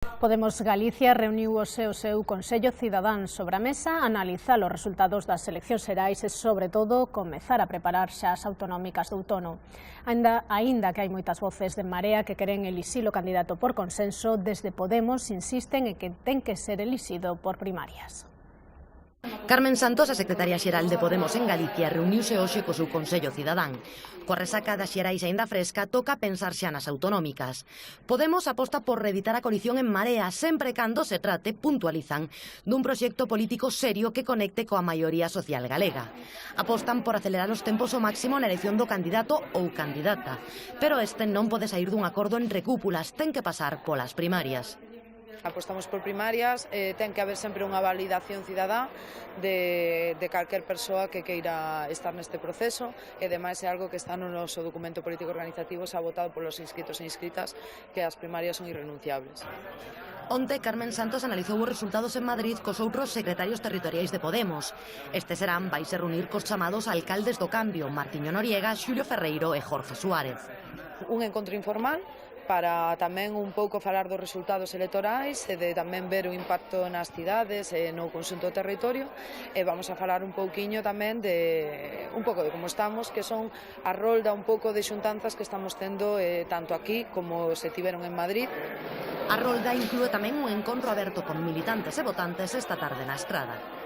Podemos Galicia reuniu o seu Consello Cidadán sobre a mesa, analizar os resultados das eleccións xerais e, sobre todo, comezar a preparar xa as autonómicas de outono. Aínda que hai moitas voces de Marea que queren elixir o candidato por consenso, desde Podemos insisten en que ten que ser elixido por primarias. Carmen Santos, a secretaria xeral de Podemos en Galicia, reuniuse hoxe co seu Consello Cidadán. Coa resaca das xerais aínda fresca, toca pensar xa nas autonómicas. Podemos aposta por reeditar a coalición en Marea, sempre cando se trate, puntualizan, dun proxecto político serio que conecte coa maioría social galega. Apostan por acelerar os tempos ao máximo na elección do candidato ou candidata. Pero este non pode sair dun acordo entre cúpulas, ten que pasar polas primarias. Apostamos por primarias, ten que haber sempre unha validación cidadá de calquer persoa que queira estar neste proceso e demais é algo que está no noso documento político organizativo xa votado polos inscritos e inscritas que as primarias son irrenunciables. Onte, Carmen Santos analizou os resultados en Madrid cos outros secretarios territoriais de Podemos. Este serán vaise reunir cos chamados alcaldes do cambio, Martiño Noriega, Xulio Ferreiro e Jorge Suárez. Un encontro informal para tamén un pouco falar dos resultados electorais e de tamén ver o impacto nas cidades e no conxunto do territorio, e vamos a falar un pouquiño tamén de un pouco de como estamos, que son a rolda un pouco de xuntanzas que estamos tendo tanto aquí como se tiveron en Madrid. A rolda inclúe tamén un encontro aberto con militantes e votantes esta tarde na Estrada.